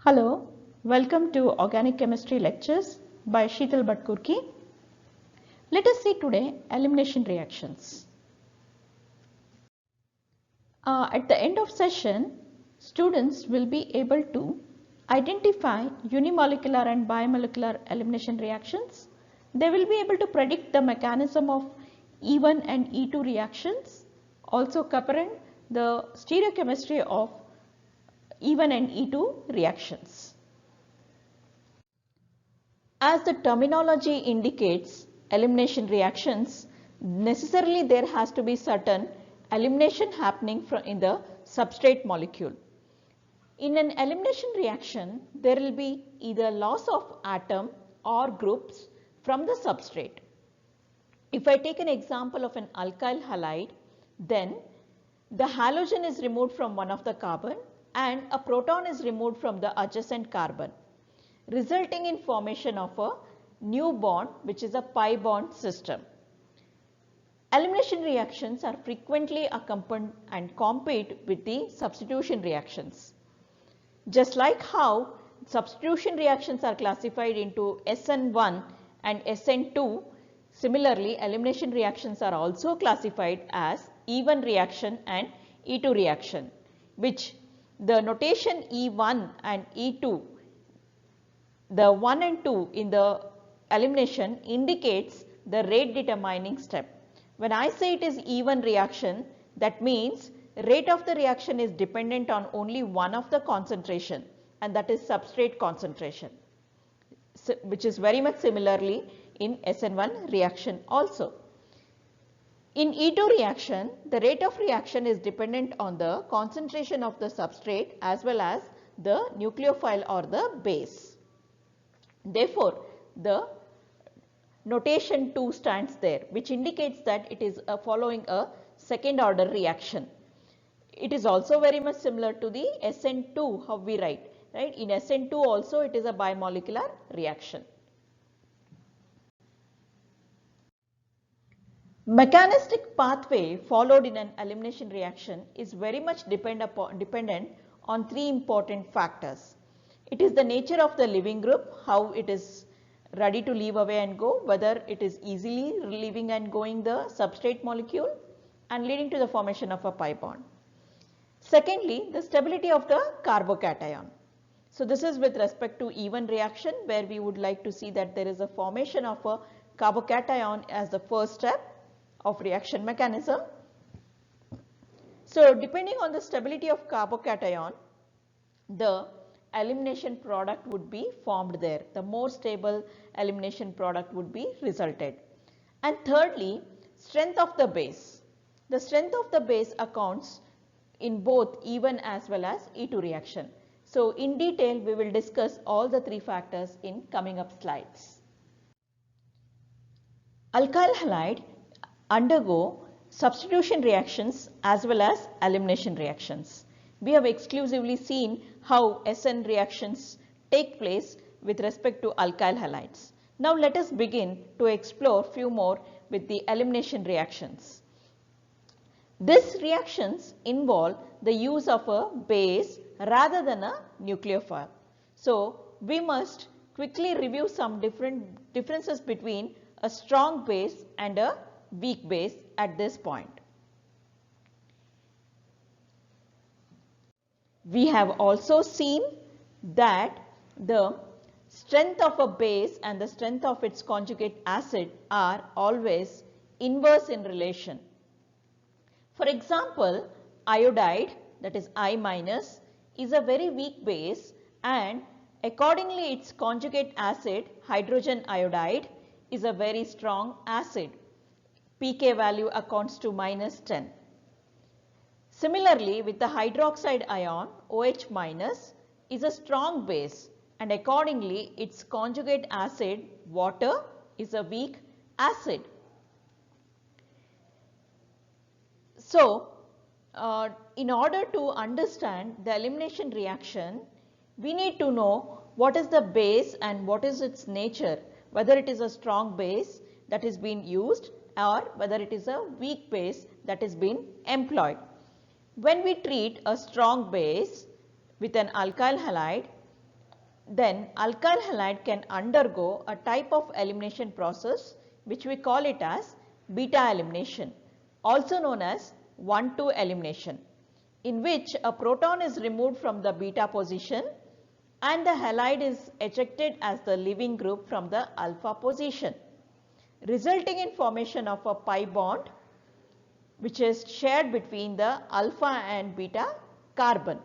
Hello, welcome to Organic Chemistry Lectures by Sheetal Bhatkurki. Let us see today elimination reactions. At the end of session, students will be able to identify unimolecular and bimolecular elimination reactions. They will be able to predict the mechanism of E1 and E2 reactions, also covering the stereochemistry of E1 and E2 reactions. As the terminology indicates elimination reactions, necessarily there has to be certain elimination happening in the substrate molecule. In an elimination reaction, there will be either loss of atom or groups from the substrate. If I take an example of an alkyl halide, then the halogen is removed from one of the carbon and a proton is removed from the adjacent carbon, resulting in formation of a new bond, which is a pi bond system. Elimination reactions are frequently accompanied and compete with the substitution reactions. Just like how substitution reactions are classified into SN1 and SN2, similarly elimination reactions are also classified as E1 reaction and E2 reaction, which the notation E1 and E2, the 1 and 2 in the elimination indicates the rate determining step. When I say it is E1 reaction, that means rate of the reaction is dependent on only one of the concentration, and that is substrate concentration, which is very much similarly in SN1 reaction also. In E2 reaction, the rate of reaction is dependent on the concentration of the substrate as well as the nucleophile or the base. Therefore, the notation 2 stands there, which indicates that it is following a second order reaction. It is also very much similar to the SN2, how we write, right? In SN2 also it is a bimolecular reaction. Mechanistic pathway followed in an elimination reaction is very much dependent on three important factors. It is the nature of the leaving group, how it is ready to leave away and go, whether it is easily leaving and going the substrate molecule and leading to the formation of a pi bond. Secondly, the stability of the carbocation. So this is with respect to E1 reaction, where we would like to see that there is a formation of a carbocation as the first step of reaction mechanism. So depending on the stability of carbocation, the elimination product would be formed there. The more stable elimination product would be resulted. And thirdly, strength of the base. The strength of the base accounts in both E1 as well as E2 reaction. So in detail we will discuss all the three factors in coming up slides. Alkyl halide undergo substitution reactions as well as elimination reactions. We have exclusively seen how SN reactions take place with respect to alkyl halides. Now let us begin to explore few more with the elimination reactions. These reactions involve the use of a base rather than a nucleophile. So we must quickly review some differences between a strong base and a weak base at this point. We have also seen that the strength of a base and the strength of its conjugate acid are always inverse in relation. For example, iodide, that is I minus, is a very weak base, and accordingly its conjugate acid, hydrogen iodide, is a very strong acid. pK value accounts to -10. Similarly, with the hydroxide ion, OH minus is a strong base, and accordingly its conjugate acid, water, is a weak acid. So, in order to understand the elimination reaction, we need to know what is the base and what is its nature, whether it is a strong base that is being used or whether it is a weak base that is being employed. When we treat a strong base with an alkyl halide, then alkyl halide can undergo a type of elimination process which we call it as beta elimination, also known as 1,2 elimination, in which a proton is removed from the beta position and the halide is ejected as the leaving group from the alpha position, resulting in formation of a pi bond which is shared between the alpha and beta carbon.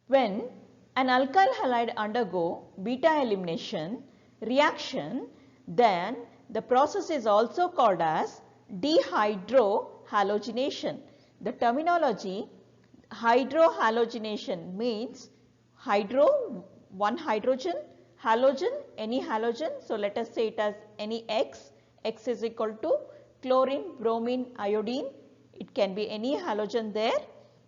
When an alkyl halide undergo beta elimination reaction, then the process is also called as dehydrohalogenation. The terminology hydrohalogenation means hydro, one hydrogen, halogen, any halogen. So, let us say it as any X, X is equal to chlorine, bromine, iodine, it can be any halogen there.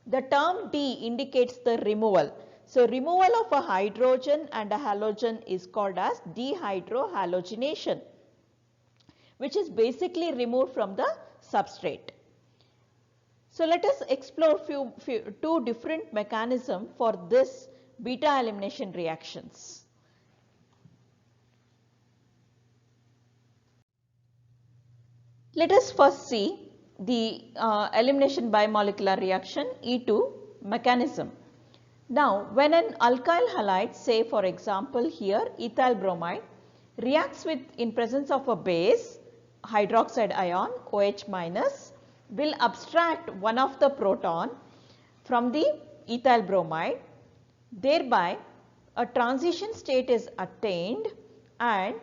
The term D indicates the removal. So, removal of a hydrogen and a halogen is called as dehydrohalogenation, which is basically removed from the substrate. So, let us explore two different mechanisms for this beta elimination reactions. Let us first see the elimination bimolecular reaction E2 mechanism. Now, when an alkyl halide, say for example here ethyl bromide, reacts with in presence of a base hydroxide ion OH minus, will abstract one of the proton from the ethyl bromide, thereby a transition state is attained and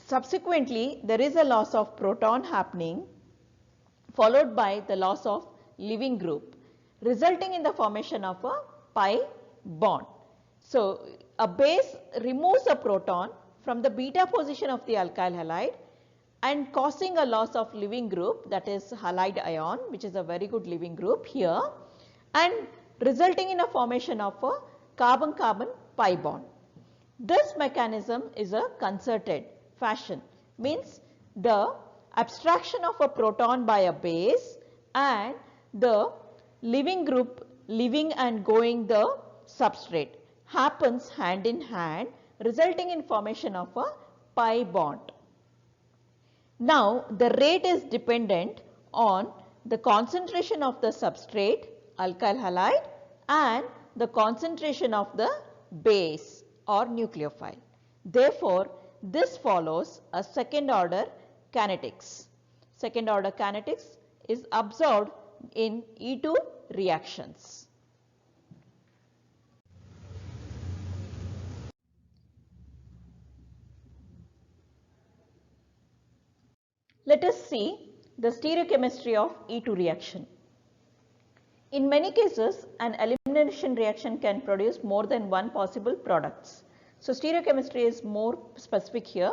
subsequently there is a loss of proton happening, followed by the loss of leaving group, resulting in the formation of a pi bond. So, a base removes a proton from the beta position of the alkyl halide and causing a loss of leaving group, that is halide ion, which is a very good leaving group here, and resulting in a formation of a carbon-carbon pi bond. This mechanism is a concerted fashion, means the abstraction of a proton by a base and the leaving group leaving and going the substrate happens hand in hand, resulting in formation of a pi bond. Now, the rate is dependent on the concentration of the substrate alkyl halide and the concentration of the base or nucleophile. Therefore, this follows a second order kinetics. Second order kinetics is observed in E2 reactions. Let us see the stereochemistry of E2 reaction. In many cases, an elimination reaction can produce more than one possible products. So, stereochemistry is more specific here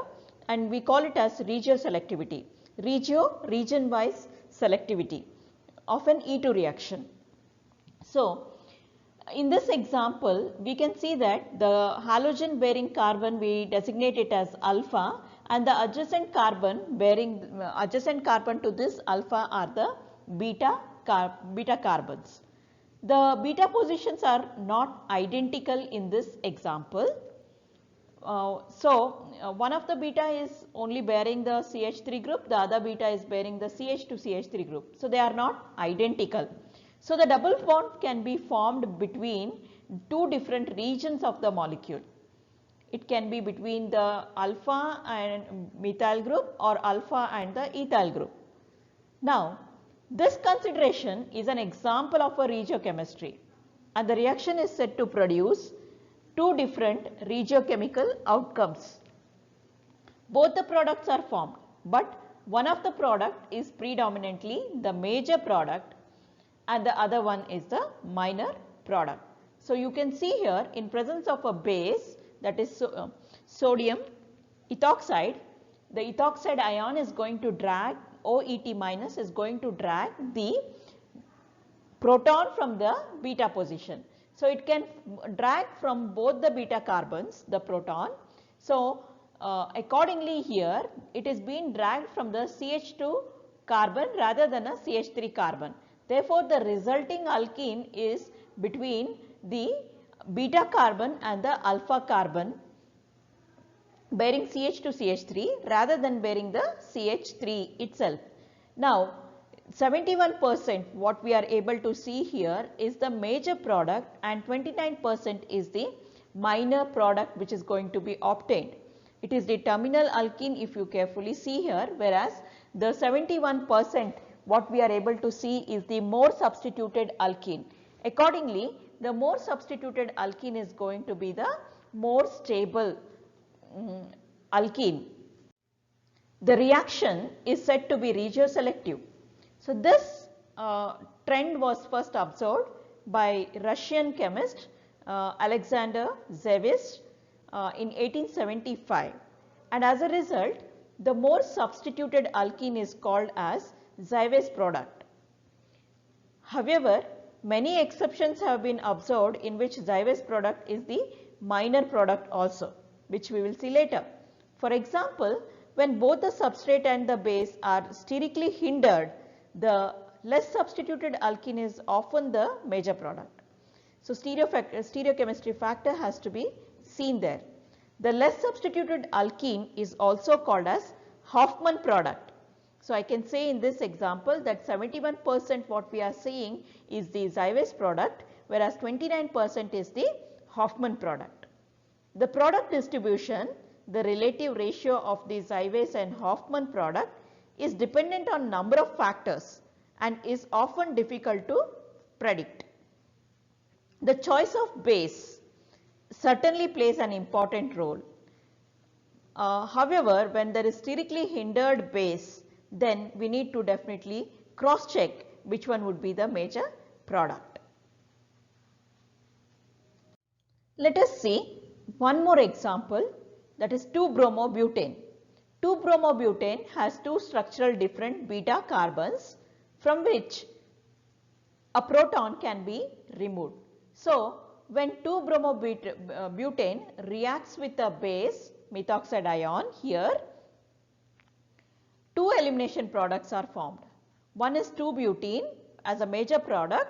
and we call it as regioselectivity, region-wise selectivity of an E2 reaction. So, in this example, we can see that the halogen bearing carbon we designate it as alpha and the adjacent carbon to this alpha are the beta carbons. The beta positions are not identical in this example. One of the beta is only bearing the CH3 group, the other beta is bearing the CH2CH3 group. So, they are not identical. So, the double bond can be formed between two different regions of the molecule. It can be between the alpha and methyl group or alpha and the ethyl group. Now, this consideration is an example of a regiochemistry and the reaction is said to produce two different regiochemical outcomes. Both the products are formed, but one of the product is predominantly the major product and the other one is the minor product. So, you can see here in presence of a base, that is sodium ethoxide, the ethoxide ion is going to drag OET minus is going to drag the proton from the beta position. So, it can drag from both the beta carbons the proton. So, accordingly here it is being dragged from the CH2 carbon rather than a CH3 carbon. Therefore, the resulting alkene is between the beta carbon and the alpha carbon bearing CH to CH3 rather than bearing the CH3 itself. Now 71% what we are able to see here is the major product and 29% is the minor product which is going to be obtained. It is the terminal alkene if you carefully see here, whereas the 71% what we are able to see is the more substituted alkene. Accordingly, the more substituted alkene is going to be the more stable alkene. The reaction is said to be regioselective. So this trend was first observed by Russian chemist Alexander Zavis in 1875, and as a result the more substituted alkene is called as Zavis product. However, many exceptions have been observed in which Zavis product is the minor product also, which we will see later. For example, when both the substrate and the base are sterically hindered, the less substituted alkene is often the major product. So stereochemistry factor has to be seen there. The less substituted alkene is also called as Hofmann product. So I can say in this example that 71% what we are seeing is the Zavis product, whereas 29% is the Hofmann product. The product distribution, the relative ratio of the Zavis and Hofmann product, is dependent on number of factors and is often difficult to predict. The choice of base certainly plays an important role. However, when there is sterically hindered base, then we need to definitely cross check which one would be the major product. Let us see one more example, that is 2-bromobutane. 2-bromobutane has two structural different beta carbons from which a proton can be removed. So when 2-bromobutane reacts with a base methoxide ion, here two elimination products are formed. One is 2-butene as a major product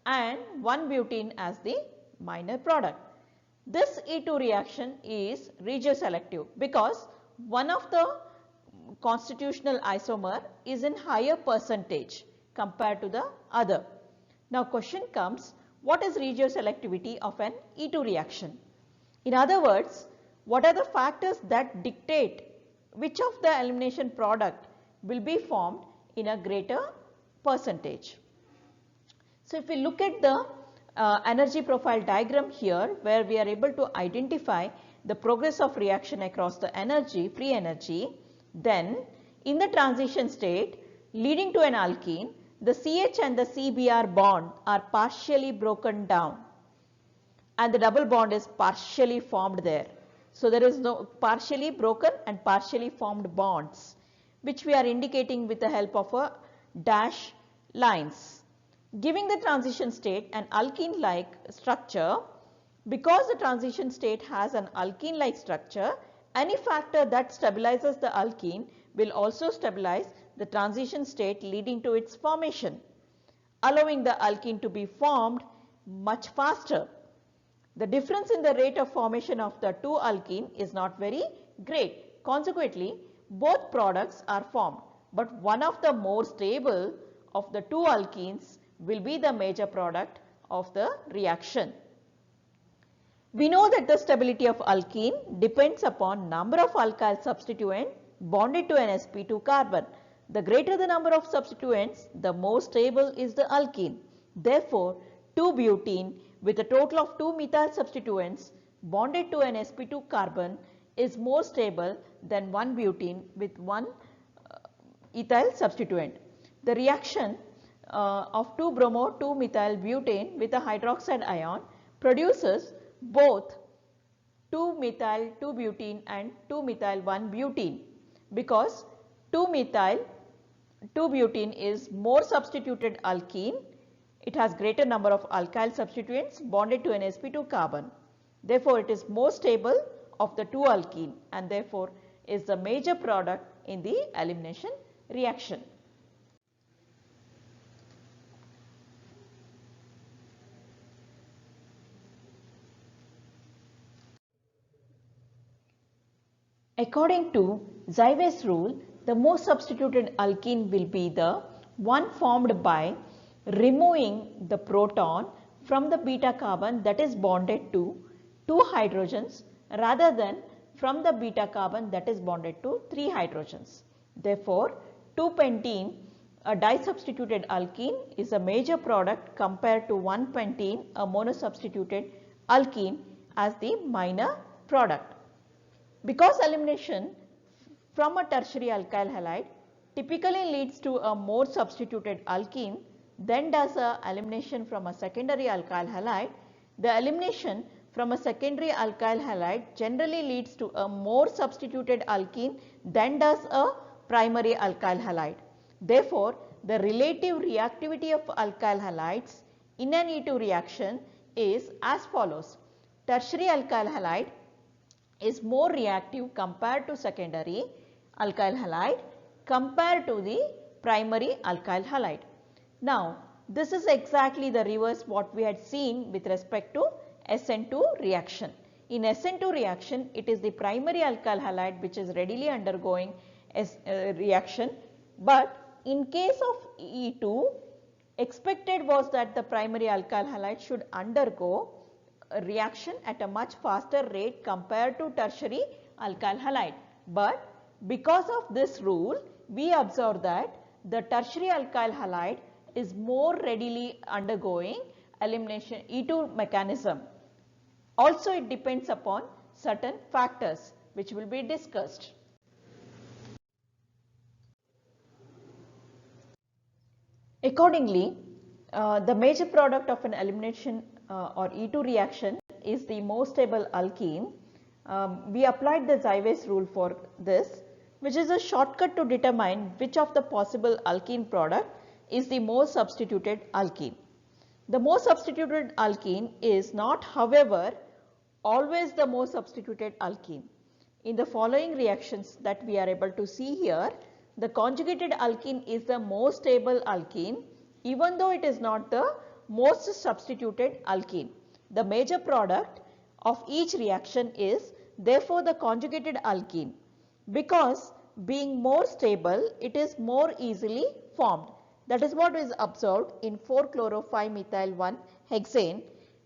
and 1-butene as the minor product. This E2 reaction is regioselective because one of the constitutional isomer is in higher percentage compared to the other. Now question comes, what is regioselectivity of an E2 reaction? In other words, what are the factors that dictate which of the elimination product will be formed in a greater percentage? So if we look at the energy profile diagram here, where we are able to identify the progress of reaction across the energy, free energy, then in the transition state leading to an alkene, the CH and the CBr bond are partially broken down and the double bond is partially formed there. So there is no partially broken and partially formed bonds, which we are indicating with the help of a dash lines, giving the transition state an alkene like structure. Because the transition state has an alkene like structure, any factor that stabilizes the alkene will also stabilize the transition state leading to its formation, allowing the alkene to be formed much faster. The difference in the rate of formation of the two alkene is not very great. Consequently, both products are formed, but one of the more stable of the two alkenes will be the major product of the reaction. We know that the stability of alkene depends upon number of alkyl substituent bonded to an sp2 carbon. The greater the number of substituents, the more stable is the alkene. Therefore, 2-butene with a total of 2 methyl substituents bonded to an sp2 carbon is more stable than 1-butene with 1 ethyl substituent. The reaction of 2-bromo-2-methyl-butane with a hydroxide ion produces both 2-methyl-2-butene and 2-methyl-1-butene, because 2-methyl-2-butene is more substituted alkene. It has greater number of alkyl substituents bonded to an sp2 carbon. Therefore, it is more stable of the two alkene and therefore is the major product in the elimination reaction. According to Zyway's rule, the most substituted alkene will be the one formed by removing the proton from the beta carbon that is bonded to 2 hydrogens rather than from the beta carbon that is bonded to 3 hydrogens. Therefore, 2-pentene, a disubstituted alkene, is a major product compared to 1-pentene, a monosubstituted alkene, as the minor product. Because elimination from a tertiary alkyl halide typically leads to a more substituted alkene than does a elimination from a secondary alkyl halide, the elimination from a secondary alkyl halide generally leads to a more substituted alkene than does a primary alkyl halide. Therefore, the relative reactivity of alkyl halides in an E2 reaction is as follows. Tertiary alkyl halide is more reactive compared to secondary alkyl halide compared to the primary alkyl halide. Now, this is exactly the reverse what we had seen with respect to SN2 reaction. In SN2 reaction, it is the primary alkyl halide which is readily undergoing reaction, but in case of E2, expected was that the primary alkyl halide should undergo a reaction at a much faster rate compared to tertiary alkyl halide. But because of this rule, we observe that the tertiary alkyl halide is more readily undergoing elimination E2 mechanism. Also, it depends upon certain factors which will be discussed. Accordingly, the major product of an elimination or E2 reaction is the most stable alkene. We applied the Zyway's rule for this, which is a shortcut to determine which of the possible alkene product is the most substituted alkene. The most substituted alkene is not, however, always the most substituted alkene. In the following reactions that we are able to see here, the conjugated alkene is the most stable alkene even though it is not the most substituted alkene. The major product of each reaction is therefore the conjugated alkene, because being more stable it is more easily formed. That is what is observed in 4-chloro-5-methyl-1-hexane,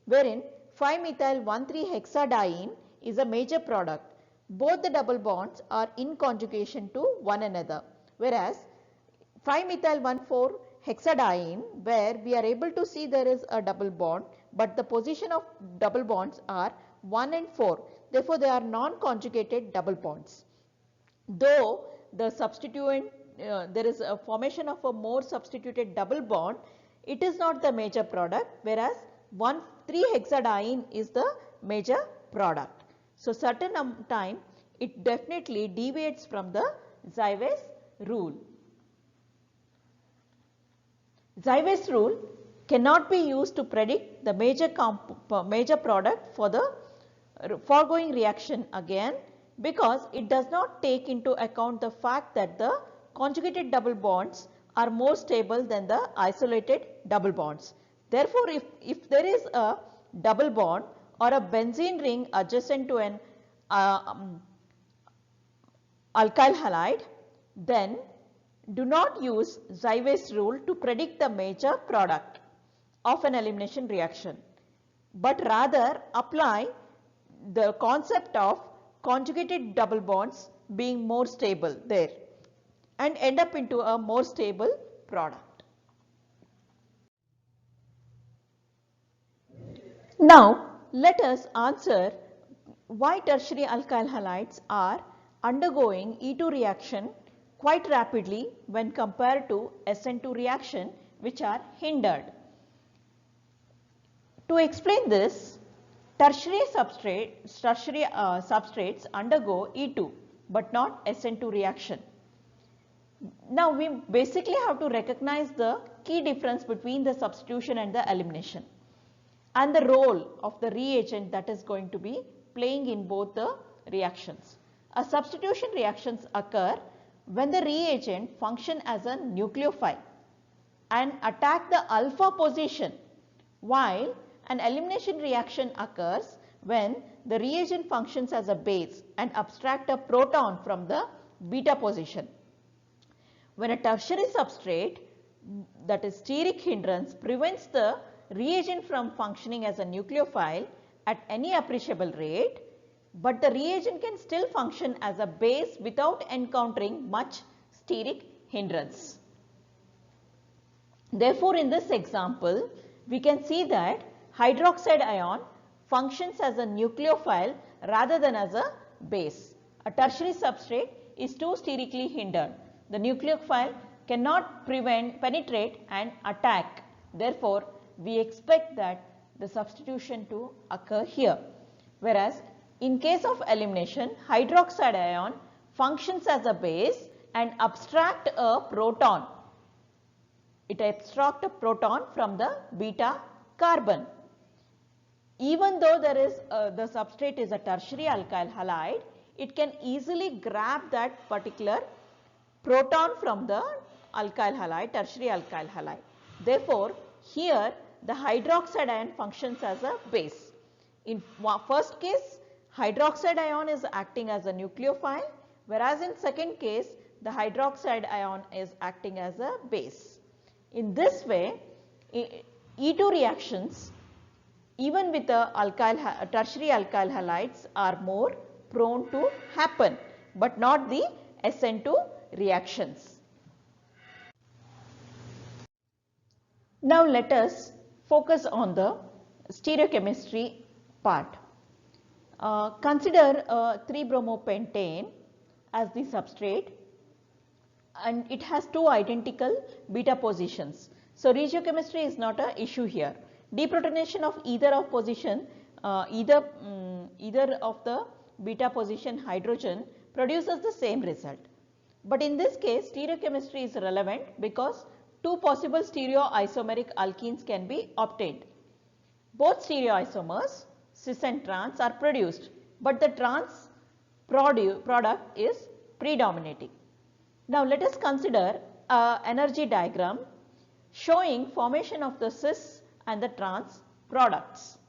wherein 5-methyl-1,3-hexadiene is a major product. Both the double bonds are in conjugation to one another, whereas 5-methyl-1,4-hexadiene, where we are able to see there is a double bond, but the position of double bonds are 1 and 4. Therefore, they are non-conjugated double bonds. Though the substituent there is a formation of a more substituted double bond, it is not the major product, whereas 1,3-hexadiene is the major product. So, certain time it definitely deviates from the Zyway's rule. Zyway's rule cannot be used to predict the major product for the foregoing reaction again, because it does not take into account the fact that the conjugated double bonds are more stable than the isolated double bonds. Therefore, if there is a double bond or a benzene ring adjacent to an alkyl halide, then do not use Zyway's rule to predict the major product of an elimination reaction, but rather apply the concept of conjugated double bonds being more stable there and end up into a more stable product. Now, let us answer why tertiary alkyl halides are undergoing E2 reaction quite rapidly when compared to SN2 reaction, which are hindered. To explain this, tertiary substrates undergo E2 but not SN2 reaction. Now, we basically have to recognize the key difference between the substitution and the elimination and the role of the reagent that is going to be playing in both the reactions. A substitution reactions occur when the reagent function as a nucleophile and attack the alpha position, while an elimination reaction occurs when the reagent functions as a base and abstract a proton from the beta position. When a tertiary substrate, that is steric hindrance, prevents the reagent from functioning as a nucleophile at any appreciable rate, but the reagent can still function as a base without encountering much steric hindrance. Therefore, in this example, we can see that hydroxide ion functions as a nucleophile rather than as a base. A tertiary substrate is too sterically hindered. The nucleophile cannot penetrate and attack. Therefore, we expect that the substitution to occur here. Whereas, in case of elimination, hydroxide ion functions as a base and abstract a proton. It abstracts a proton from the beta carbon. Even though there is the substrate is a tertiary alkyl halide, it can easily grab that particular proton from the alkyl halide, tertiary alkyl halide. Therefore, here the hydroxide ion functions as a base. In first case, hydroxide ion is acting as a nucleophile, whereas in second case, the hydroxide ion is acting as a base. In this way, E2 reactions, even with the tertiary alkyl halides, are more prone to happen, but not the SN2 reactions. Now let us focus on the stereochemistry part. Consider 3-bromopentane as the substrate, and it has two identical beta positions. So regiochemistry is not an issue here. Deprotonation of either of position, either of the beta position hydrogen produces the same result. But in this case, stereochemistry is relevant because two possible stereoisomeric alkenes can be obtained. Both stereoisomers, cis and trans, are produced, but the trans product is predominating. Now let us consider an energy diagram showing formation of the cis and the trans products.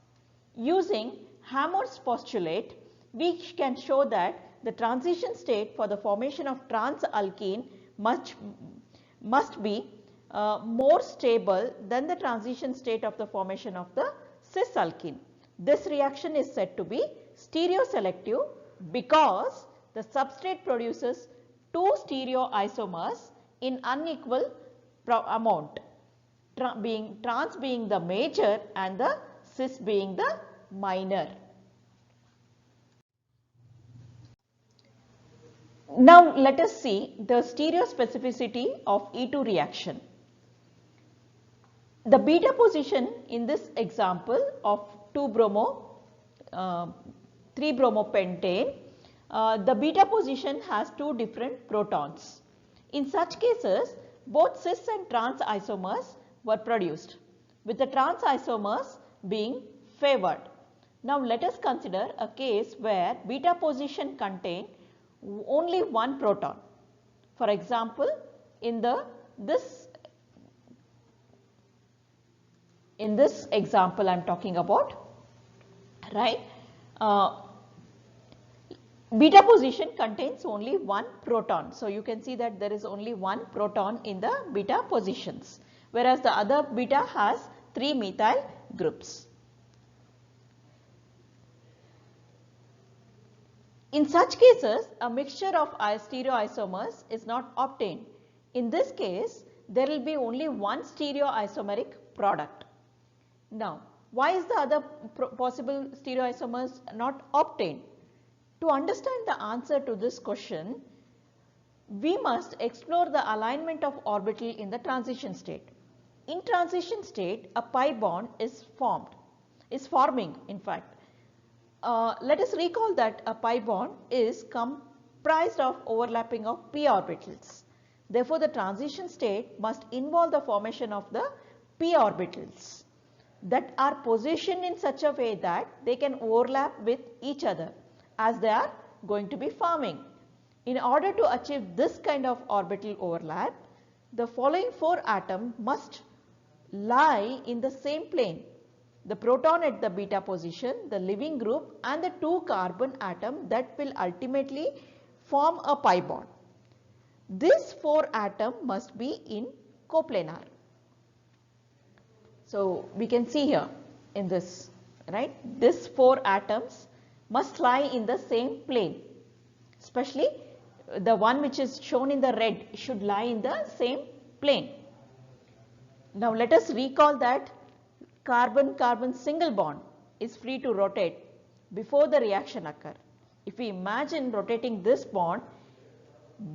Using Hammond's postulate, we can show that the transition state for the formation of trans alkene must be more stable than the transition state of the formation of the cis alkene. This reaction is said to be stereoselective because the substrate produces two stereoisomers in unequal amount, trans being the major and the cis being the minor. Now let us see the stereospecificity of E2 reaction. The beta position in this example of 3-bromopentane, the beta position has two different protons. In such cases, both cis and trans isomers were produced, with the trans isomers being favored. Now let us consider a case where beta position contained only one proton. For example, in this example I am talking about, right? Beta position contains only one proton. So you can see that there is only one proton in the beta positions, whereas the other beta has 3 methyl groups. In such cases, a mixture of stereoisomers is not obtained. In this case, there will be only one stereoisomeric product. Now, why is the other possible stereoisomers not obtained? To understand the answer to this question, we must explore the alignment of orbital in the transition state. In transition state, a pi bond is forming in fact. Let us recall that a pi bond is comprised of overlapping of p orbitals. Therefore, the transition state must involve the formation of the p orbitals that are positioned in such a way that they can overlap with each other as they are going to be forming. In order to achieve this kind of orbital overlap, the following 4 atoms must lie in the same plane. the proton at the beta position, the leaving group and the 2 carbon atom that will ultimately form a pi bond. This 4 atom must be in coplanar. So we can see here in this, right, this 4 atoms must lie in the same plane, especially the one which is shown in the red should lie in the same plane. Now let us recall that carbon-carbon single bond is free to rotate before the reaction occur. If we imagine rotating this bond,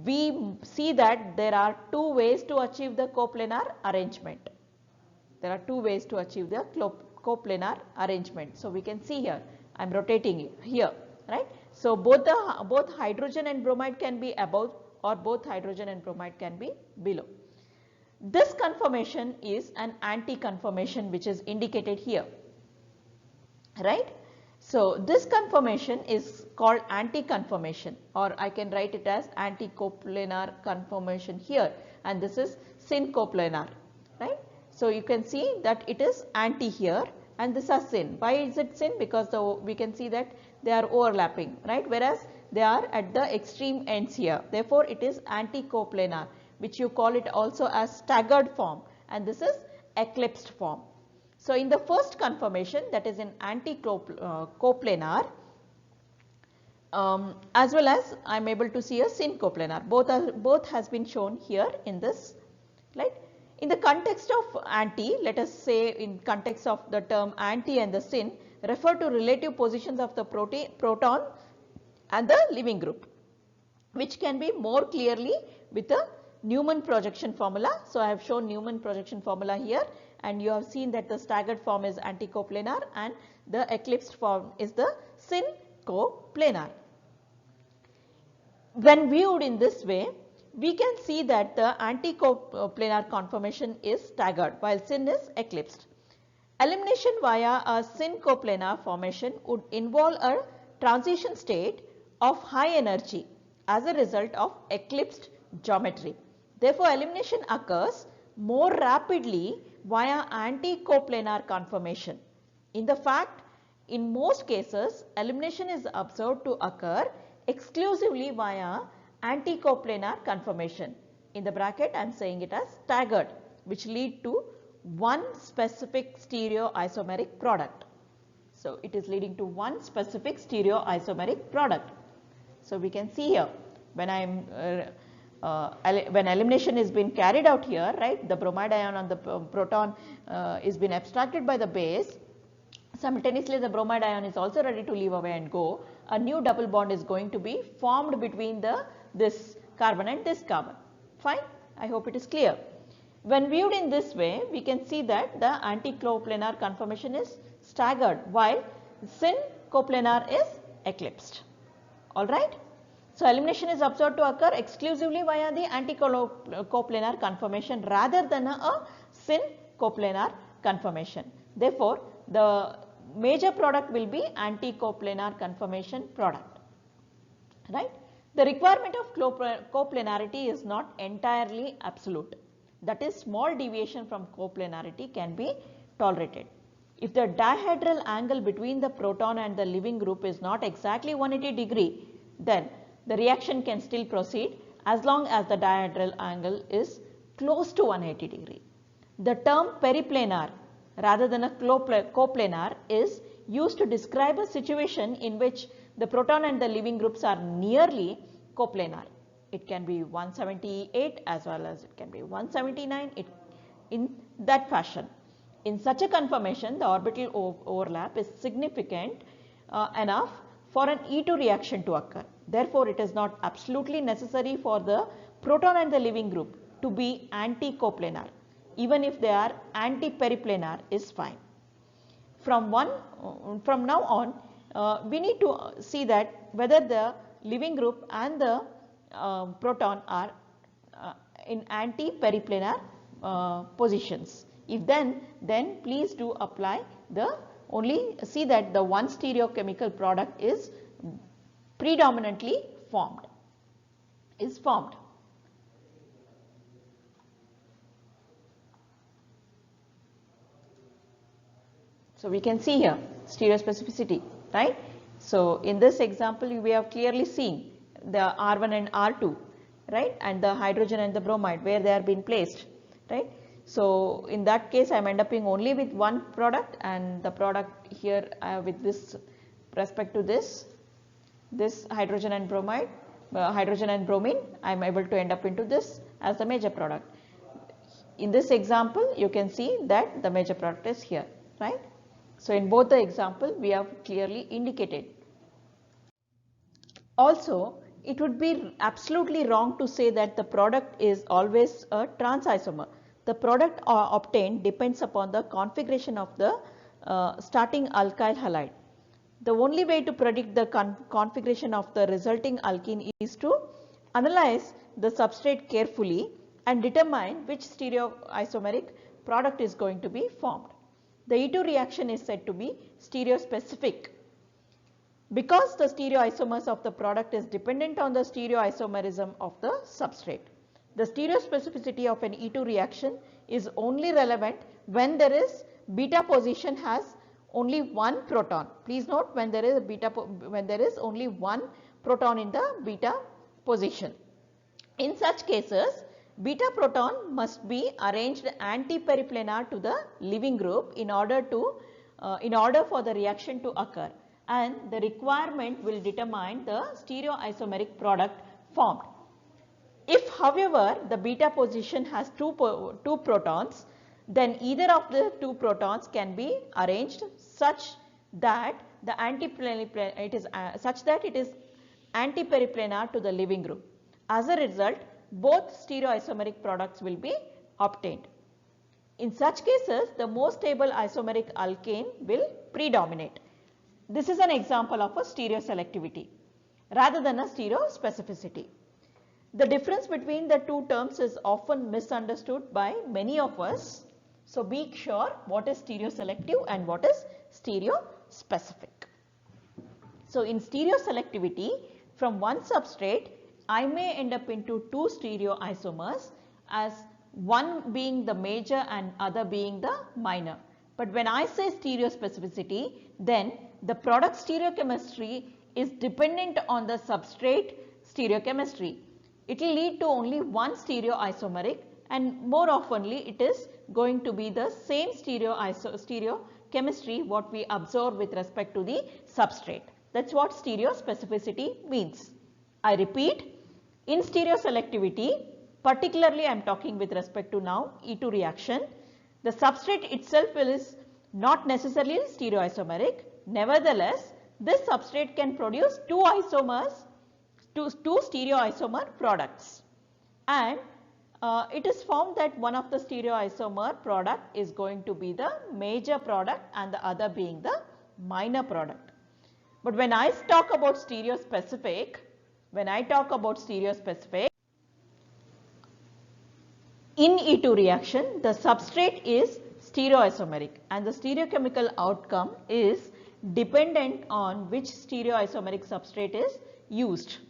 we see that there are 2 ways to achieve the coplanar arrangement. There are 2 ways to achieve the coplanar arrangement. So we can see here, I am rotating it here, right. So both hydrogen and bromide can be above, or both hydrogen and bromide can be below. This conformation is an anti-conformation which is indicated here, right. So this conformation is called anti-conformation, or I can write it as anti-coplanar conformation here, and this is syn coplanar, right. So you can see that it is anti here and this is syn. Why is it syn? Because we can see that they are overlapping, right, whereas they are at the extreme ends here. Therefore it is anti-coplanar, which you call it also as staggered form, and this is eclipsed form. So in the first conformation, that is in anti-coplanar, as well as I am able to see a syn coplanar. Both has been shown here in this, right. In the context of anti, let us say in context of the term anti and the syn, refer to relative positions of the proton and the leaving group, which can be more clearly with the Newman projection formula. So I have shown Newman projection formula here, and you have seen that the staggered form is anti-coplanar and the eclipsed form is the syn coplanar. When viewed in this way, we can see that the anti-coplanar conformation is staggered while syn is eclipsed. Elimination via a syn coplanar formation would involve a transition state of high energy as a result of eclipsed geometry. Therefore, elimination occurs more rapidly via anti-coplanar conformation. In the fact, in most cases, elimination is observed to occur exclusively via anti-coplanar conformation. In the bracket, I am saying it as staggered, which lead to one specific stereoisomeric product. So it is leading to one specific stereoisomeric product. So we can see here when when elimination is being carried out here, right, the bromide ion on the proton is being abstracted by the base. Simultaneously, the bromide ion is also ready to leave away and go. A new double bond is going to be formed between this carbon and this carbon. Fine, I hope it is clear. When viewed in this way, we can see that the anti-coplanar conformation is staggered while syn coplanar is eclipsed. Alright. So elimination is observed to occur exclusively via the anti-coplanar conformation rather than a syn coplanar conformation. Therefore, the major product will be anti-coplanar conformation product, right. The requirement of coplanarity is not entirely absolute. That is, small deviation from coplanarity can be tolerated. If the dihedral angle between the proton and the leaving group is not exactly 180 degree, then the reaction can still proceed as long as the dihedral angle is close to 180 degree. The term periplanar rather than a coplanar is used to describe a situation in which the proton and the leaving groups are nearly coplanar. It can be 178 as well as it can be 179 in that fashion. In such a conformation, the orbital overlap is significant enough for an E2 reaction to occur. Therefore, it is not absolutely necessary for the proton and the leaving group to be anti-coplanar. Even if they are anti-periplanar is fine. From now on, we need to see that whether the leaving group and the proton are in anti-periplanar positions. If then please do apply only see that the one stereochemical product is predominantly formed. So we can see here stereospecificity, right? So in this example we have clearly seen the R1 and R2, right, and the hydrogen and the bromide where they are being placed, right. So in that case I am end up only with one product, and the product here with this respect to this hydrogen and bromide, hydrogen and bromine, I am able to end up into this as the major product. In this example you can see that the major product is here, right. So in both the example we have clearly indicated. Also, it would be absolutely wrong to say that the product is always a trans isomer. The product obtained depends upon the configuration of the starting alkyl halide. The only way to predict the configuration of the resulting alkene is to analyze the substrate carefully and determine which stereoisomeric product is going to be formed. The E2 reaction is said to be stereospecific because the stereoisomers of the product is dependent on the stereoisomerism of the substrate. The stereospecificity of an E2 reaction is only relevant when there is beta position has only one proton. Please note, when there is only one proton in the beta position. In such cases, beta proton must be arranged anti-periplanar to the leaving group in order for the reaction to occur, and the requirement will determine the stereoisomeric product formed. If however the beta position has two protons, then either of the two protons can be arranged such that it is anti-periplanar to the leaving group. As a result, both stereoisomeric products will be obtained. In such cases, the most stable isomeric alkane will predominate. This is an example of a stereoselectivity rather than a stereospecificity. The difference between the two terms is often misunderstood by many of us. So be sure what is stereoselective and what is stereospecific. So in stereoselectivity, from one substrate I may end up into two stereoisomers, as one being the major and other being the minor. But when I say stereospecificity, then the product stereochemistry is dependent on the substrate stereochemistry. It will lead to only one stereoisomeric, and more oftenly it is going to be the same stereochemistry what we observe with respect to the substrate. That is what stereospecificity means. I repeat, in stereoselectivity, particularly I am talking with respect to now E2 reaction, the substrate itself is not necessarily stereoisomeric. Nevertheless, this substrate can produce two stereoisomer products, and it is found that one of the stereoisomer product is going to be the major product and the other being the minor product. But when I talk about stereospecific, in E2 reaction, the substrate is stereoisomeric and the stereochemical outcome is dependent on which stereoisomeric substrate is used.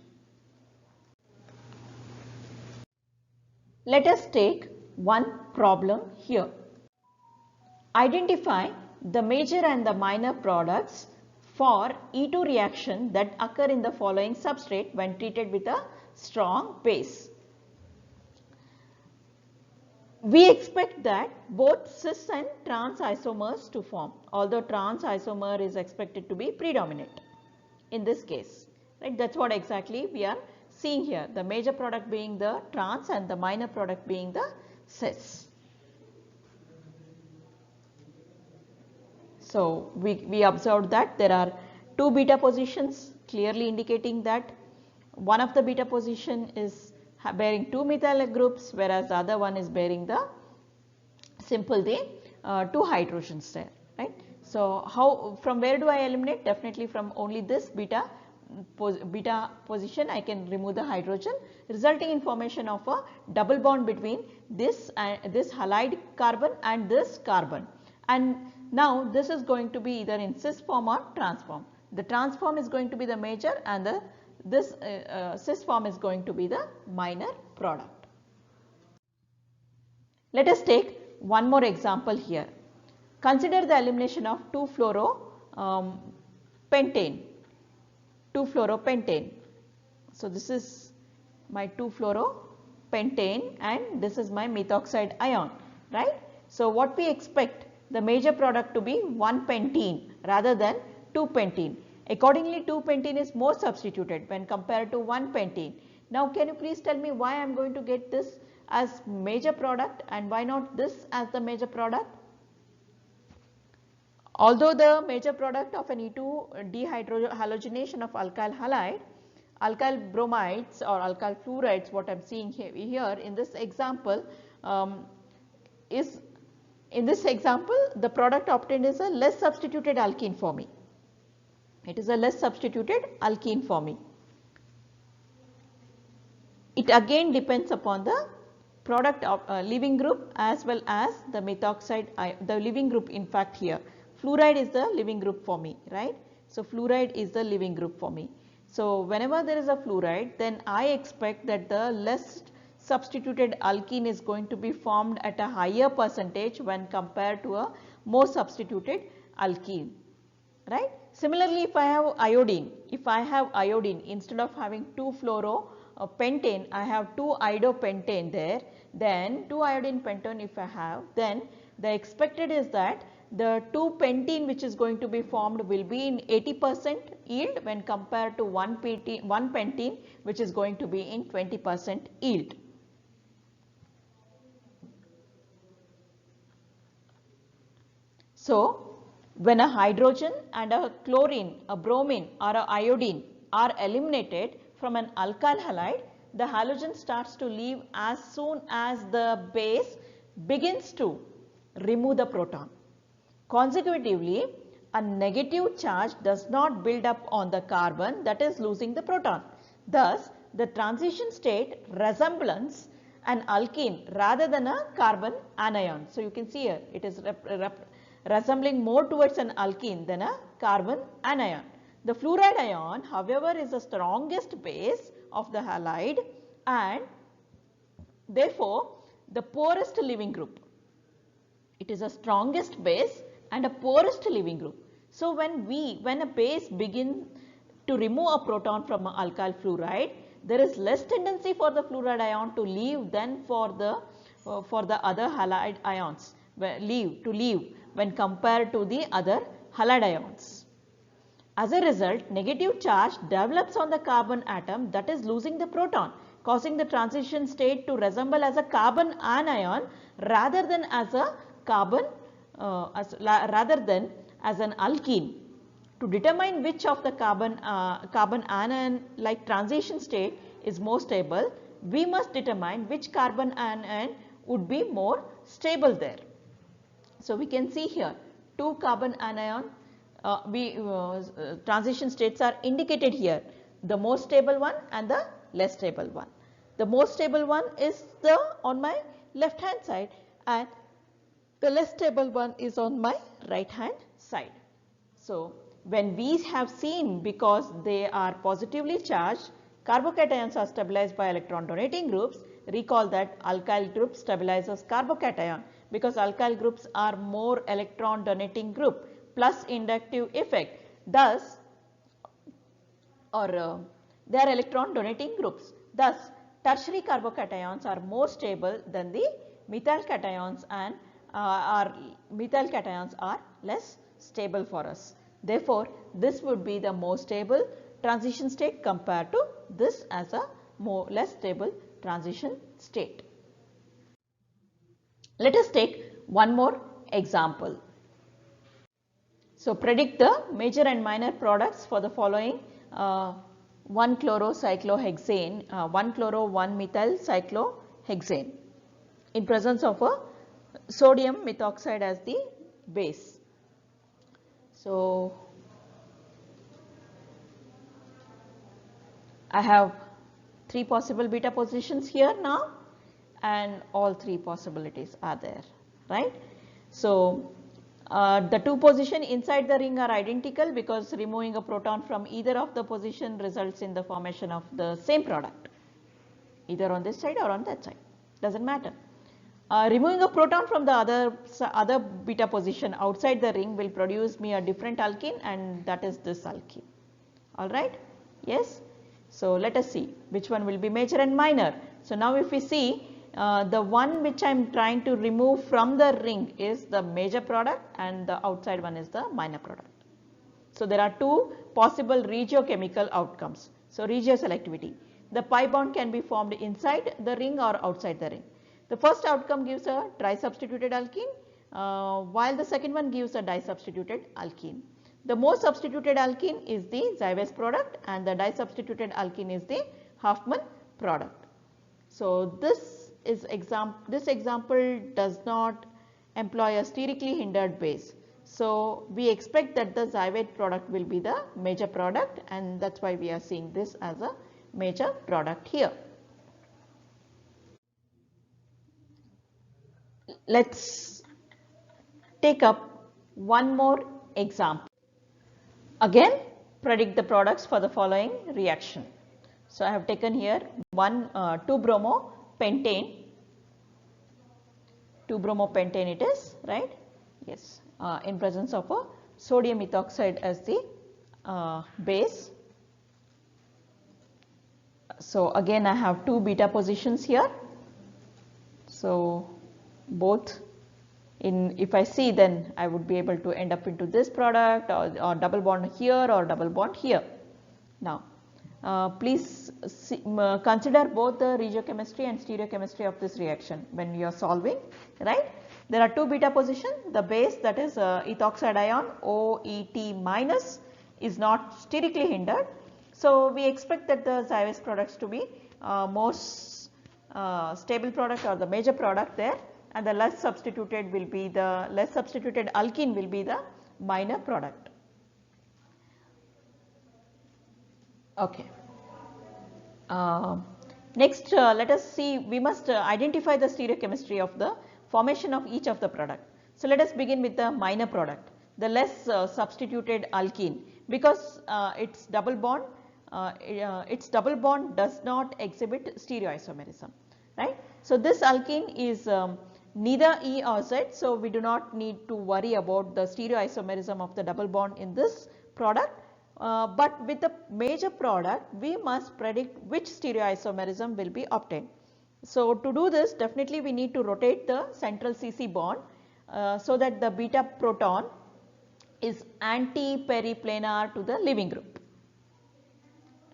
Let us take one problem here. Identify the major and the minor products for E2 reaction that occur in the following substrate when treated with a strong base. We expect that both cis and trans isomers to form, although trans isomer is expected to be predominant in this case, right. That is what exactly we are seeing here, the major product being the trans and the minor product being the cis. So we observed that there are two beta positions, clearly indicating that one of the beta position is bearing two methyl groups, whereas the other one is bearing the two hydrogens there, right. So how, from where do I eliminate? Definitely from only this beta position I can remove the hydrogen, resulting in formation of a double bond between this halide carbon and this carbon. And now this is going to be either in cis form or trans form. The trans form is going to be the major and this cis form is going to be the minor product. Let us take one more example here. Consider the elimination of 2-fluoropentane. 2-fluoropentane. So this is my 2-fluoropentane and this is my methoxide ion, right? So what we expect the major product to be 1-pentene rather than 2-pentene. Accordingly, 2-pentene is more substituted when compared to 1-pentene. Now can you please tell me why I am going to get this as major product and why not this as the major product? Although the major product of an E2 dehydrohalogenation of alkyl halide, alkyl bromides or alkyl fluorides, what I am seeing here in this example is, in this example the product obtained is a less substituted alkene for me. It is a less substituted alkene for me. It again depends upon the product of leaving group as well as the methoxide, the leaving group in fact here. Fluoride is the leaving group for me, right? So fluoride is the leaving group for me. So whenever there is a fluoride, then I expect that the less substituted alkene is going to be formed at a higher percentage when compared to a more substituted alkene, right? Similarly, if I have iodine, instead of having 2-fluoropentane, I have 2-iodopentane there, then 2-iodine pentane if I have, then the expected is that the 2-pentene which is going to be formed will be in 80% yield when compared to 1-pentene which is going to be in 20% yield. So when a hydrogen and a chlorine, a bromine or a iodine are eliminated from an alkyl halide, the halogen starts to leave as soon as the base begins to remove the proton. Consecutively, a negative charge does not build up on the carbon that is losing the proton. Thus, the transition state resembles an alkene rather than a carbon anion. So, you can see here it is resembling more towards an alkene than a carbon anion. The fluoride ion, however, is the strongest base of the halide and therefore, the poorest leaving group. It is the strongest base and a poorest leaving group. So when a base begins to remove a proton from an alkyl fluoride, there is less tendency for the fluoride ion to leave than for the other halide ions leave when compared to the other halide ions. As a result, negative charge develops on the carbon atom that is losing the proton, causing the transition state to resemble as a carbon anion rather than as a carbon rather than as an alkene. To determine which of the carbon anion like transition state is more stable, we must determine which carbon anion would be more stable there. So we can see here 2 carbon anion transition states are indicated here, the more stable one and the less stable one. The most stable one is on my left hand side and the less stable one is on my right hand side. So when we have seen, because they are positively charged, carbocations are stabilized by electron donating groups. Recall that alkyl group stabilizes carbocation because alkyl groups are more electron donating group plus inductive effect. Thus, they are electron donating groups. Thus, tertiary carbocations are more stable than the methyl cations and methyl cations are less stable for us. Therefore, this would be the more stable transition state compared to this as a less stable transition state. Let us take one more example. So, predict the major and minor products for the following 1-chlorocyclohexane, 1-chloro-1-methyl cyclohexane in presence of a sodium methoxide as the base. So, I have 3 possible beta positions here now and all 3 possibilities are there, right. So, the 2 positions inside the ring are identical because removing a proton from either of the position results in the formation of the same product, either on this side or on that side, does not matter. Removing a proton from the other beta position outside the ring will produce me a different alkene, and that is this alkene. Alright, yes. So let us see which one will be major and minor. So now if we see, the one which I am trying to remove from the ring is the major product and the outside one is the minor product. So there are two possible regiochemical outcomes. So regioselectivity, the pi bond can be formed inside the ring or outside the ring. The first outcome gives a trisubstituted alkene, while the second one gives a disubstituted alkene. The most substituted alkene is the Zywes product and the disubstituted alkene is the Hofmann product. So this example does not employ a sterically hindered base. So we expect that the Zywate product will be the major product, and that is why we are seeing this as a major product here. Let us take up one more example. Again, predict the products for the following reaction. So I have taken here 2-bromo-pentane. 2-bromo-pentane it is, right? Yes, in presence of a sodium ethoxide as the base. So again I have two beta positions here. So both if I see, then I would be able to end up into this product or double bond here or double bond here. Now please consider both the regiochemistry and stereochemistry of this reaction when you are solving, right. There are two beta positions. The base, that is ethoxide ion OET minus, is not sterically hindered. So we expect that the Zywes products to be most stable product or the major product there, and the less substituted alkene will be the minor product. Okay. Next, let us see, we must identify the stereochemistry of the formation of each of the product. So let us begin with the minor product, the less substituted alkene, because its double bond does not exhibit stereoisomerism, right. So this alkene is neither E or Z, so we do not need to worry about the stereoisomerism of the double bond in this product. But with the major product, we must predict which stereoisomerism will be obtained. So to do this, definitely we need to rotate the central CC bond so that the beta proton is anti-periplanar to the leaving group,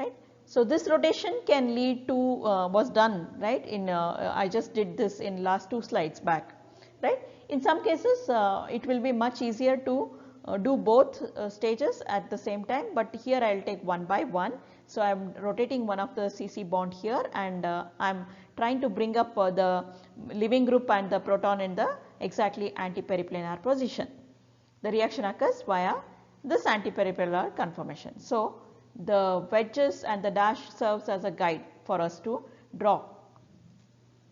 right. So this rotation can lead to was done, right, in I just did this in last two slides back, right. In some cases it will be much easier to do both stages at the same time, but here I will take one by one. So I am rotating one of the CC bond here, and I am trying to bring up the leaving group and the proton in the exactly anti-periplanar position. The reaction occurs via this anti-periplanar conformation. So the wedges and the dash serves as a guide for us to draw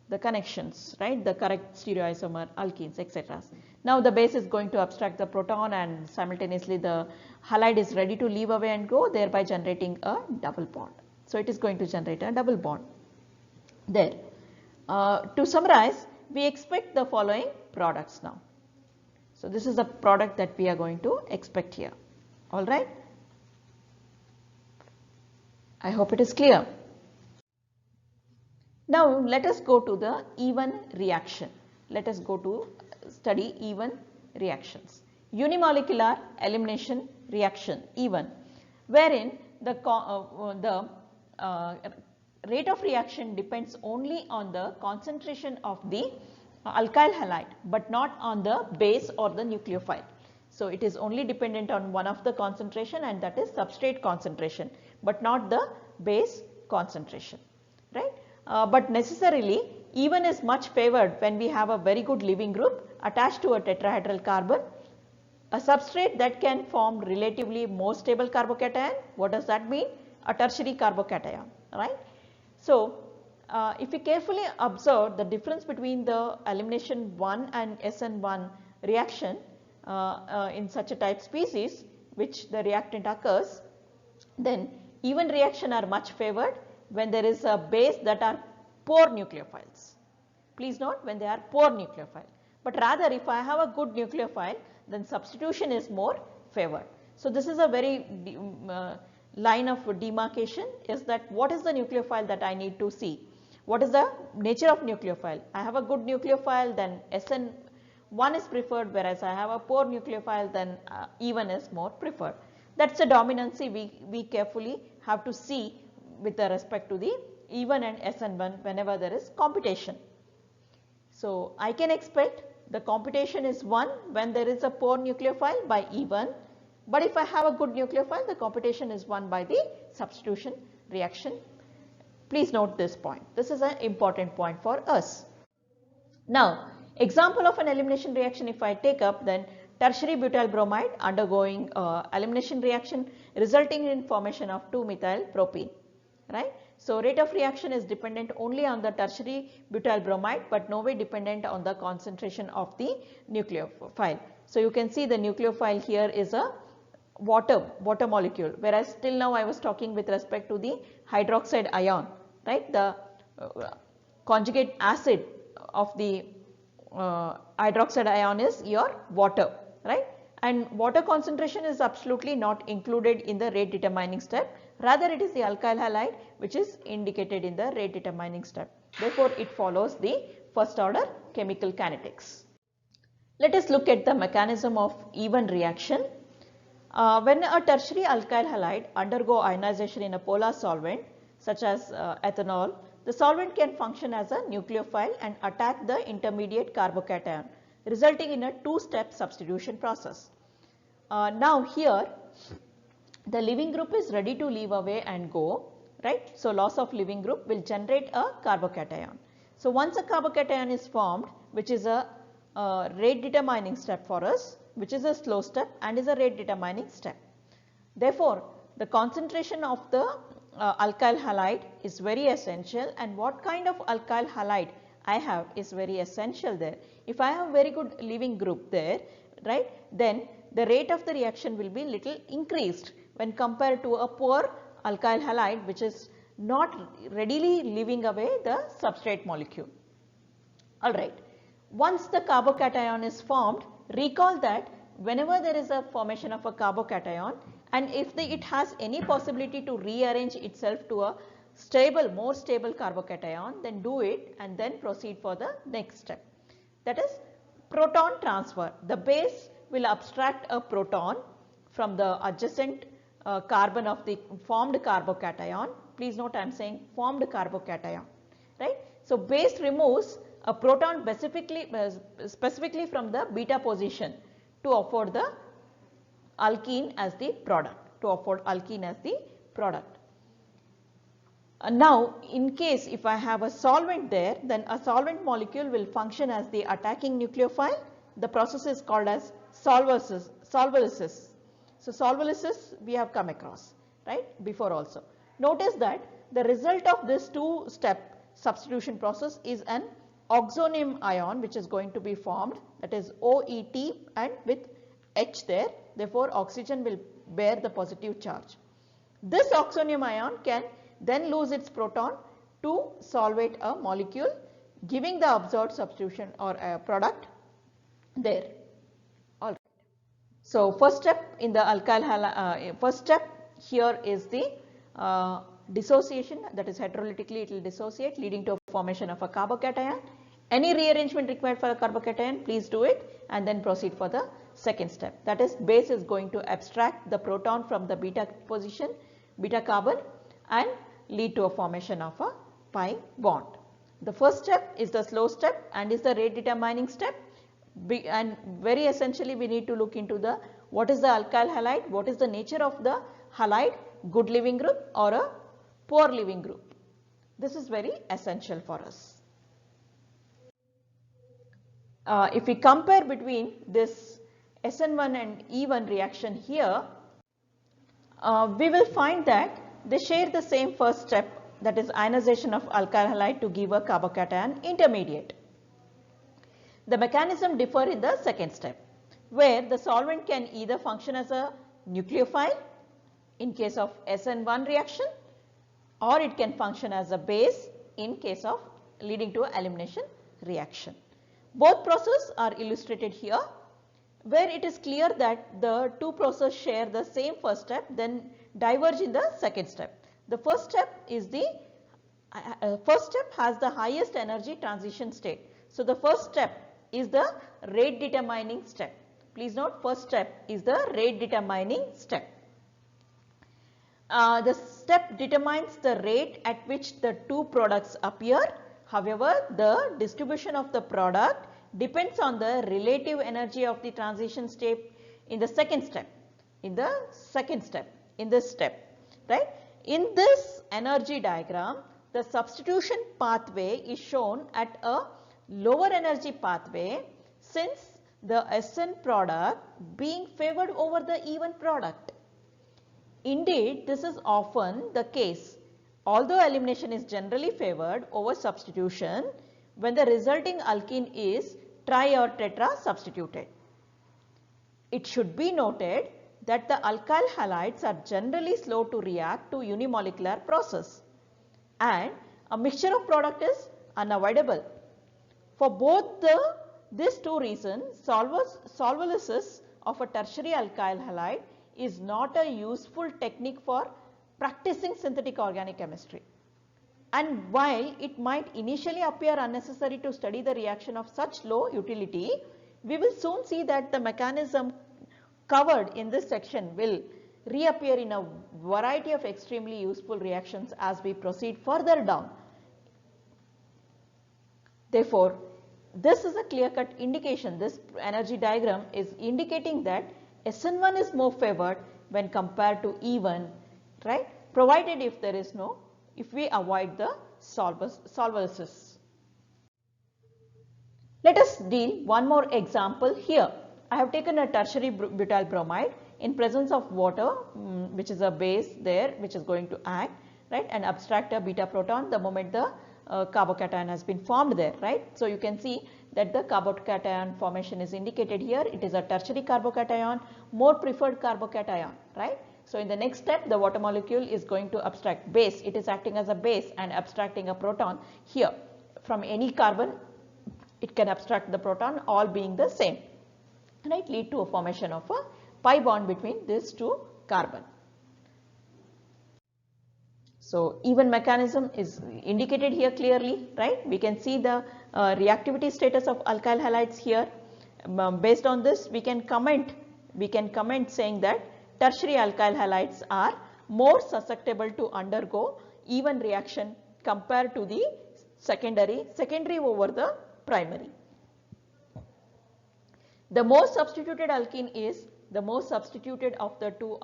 the connections, right, the correct stereoisomer alkenes, etc. Now the base is going to abstract the proton, and simultaneously the halide is ready to leave away and go, thereby generating a double bond. So it is going to generate a double bond there. To summarize, we expect the following products now. So this is the product that we are going to expect here, alright. I hope it is clear. Now let us go to the even reaction. Let us go to study even reactions. Unimolecular elimination reaction, even, wherein the rate of reaction depends only on the concentration of the alkyl halide, but not on the base or the nucleophile. So it is only dependent on one of the concentration, and that is substrate concentration, but not the base concentration, right. But necessarily even is much favored when we have a very good leaving group attached to a tetrahedral carbon, a substrate that can form relatively more stable carbocation. What does that mean? A tertiary carbocation, right. So if we carefully observe the difference between the elimination 1 and SN1 reaction in such a type species which the reactant occurs, then even reaction are much favored when there is a base that are poor nucleophiles. Please note, when they are poor nucleophile. But rather, if I have a good nucleophile, then substitution is more favored. So this is a very line of demarcation, is that what is the nucleophile that I need to see? What is the nature of nucleophile? I have a good nucleophile, then SN1 is preferred, whereas I have a poor nucleophile, then E1 is more preferred. That's a dominancy we carefully have to see with respect to the E1 and SN1 whenever there is computation. So I can expect the computation is 1 when there is a poor nucleophile by E1, but if I have a good nucleophile, the computation is 1 by the substitution reaction. Please note this point. This is an important point for us. Now, example of an elimination reaction if I take up, then tertiary butyl bromide undergoing elimination reaction resulting in formation of 2-methyl propene, right. So rate of reaction is dependent only on the tertiary butyl bromide, but no way dependent on the concentration of the nucleophile. So you can see the nucleophile here is a water molecule, whereas till now I was talking with respect to the hydroxide ion, right. The conjugate acid of the hydroxide ion is your water, right, and water concentration is absolutely not included in the rate determining step. Rather, it is the alkyl halide which is indicated in the rate determining step. Therefore, it follows the first order chemical kinetics. Let us look at the mechanism of E1 reaction. When a tertiary alkyl halide undergo ionization in a polar solvent such as ethanol, the solvent can function as a nucleophile and attack the intermediate carbocation, resulting in a two-step substitution process. Now here the leaving group is ready to leave away and go, right. So loss of leaving group will generate a carbocation. So once a carbocation is formed, which is a rate determining step for us, which is a slow step and is a rate determining step. Therefore, the concentration of the alkyl halide is very essential, and what kind of alkyl halide I have is very essential there. If I have very good leaving group there, right, then the rate of the reaction will be little increased when compared to a poor alkyl halide which is not readily leaving away the substrate molecule. Alright. Once the carbocation is formed, recall that whenever there is a formation of a carbocation, and if it has any possibility to rearrange itself to a stable, more stable carbocation, then do it and then proceed for the next step. That is proton transfer. The base will abstract a proton from the adjacent carbon of the formed carbocation. Please note I am saying formed carbocation, right. So base removes a proton specifically from the beta position to afford the alkene as the product, Now in case if I have a solvent there, then a solvent molecule will function as the attacking nucleophile. The process is called as solvolysis. So solvolysis we have come across, right, before also. Notice that the result of this two-step substitution process is an oxonium ion which is going to be formed, that is OET and with H there. Therefore, oxygen will bear the positive charge. This oxonium ion can then lose its proton to solvate a molecule, giving the observed substitution or a product there. Alright. So first step in the alkyl halide, first step here is the dissociation, that is heterolytically it will dissociate, leading to a formation of a carbocation. Any rearrangement required for a carbocation, please do it and then proceed for the second step. That is, base is going to abstract the proton from the beta position, beta carbon, and lead to a formation of a pi bond. The first step is the slow step and is the rate determining step, and very essentially we need to look into the what is the alkyl halide, what is the nature of the halide, good leaving group or a poor leaving group. This is very essential for us. If we compare between this SN1 and E1 reaction here, we will find that they share the same first step, that is ionization of alkyl halide to give a carbocation intermediate. The mechanism differ in the second step, where the solvent can either function as a nucleophile in case of SN1 reaction, or it can function as a base in case of leading to elimination reaction. Both processes are illustrated here, where it is clear that the two processes share the same first step, then diverge in the second step. The first step is the first step has the highest energy transition state. So, the first step is the rate determining step. Please note, first step is the rate determining step. The step determines the rate at which the two products appear. However, the distribution of the product depends on the relative energy of the transition state in the second step, in this step, right. In this energy diagram, the substitution pathway is shown at a lower energy pathway, since the SN product being favored over the even product. Indeed, this is often the case, although elimination is generally favored over substitution when the resulting alkene is tri or tetra substituted. It should be noted that the alkyl halides are generally slow to react to unimolecular process, and a mixture of product is unavoidable. For both these two reasons, solvolysis of a tertiary alkyl halide is not a useful technique for practicing synthetic organic chemistry. And while it might initially appear unnecessary to study the reaction of such low utility, we will soon see that the mechanism covered in this section will reappear in a variety of extremely useful reactions as we proceed further down. Therefore, this is a clear-cut indication, this energy diagram is indicating that SN1 is more favored when compared to E1, right, provided if we avoid the solvolysis. Let us deal one more example here. I have taken a tertiary butyl bromide in presence of water, which is a base there which is going to act, right, and abstract a beta proton the moment the carbocation has been formed there, right. So, you can see that the carbocation formation is indicated here. It is a tertiary carbocation, more preferred carbocation, right. So, in the next step, the water molecule is going to abstract base. It is acting as a base and abstracting a proton here. From any carbon, it can abstract the proton, all being the same, right, lead to a formation of a pi bond between these two carbon. So, even mechanism is indicated here clearly, right. We can see the reactivity status of alkyl halides here. Based on this, we can comment saying that tertiary alkyl halides are more susceptible to undergo even reaction compared to the secondary over the primary. The most substituted alkene is the most substituted of the two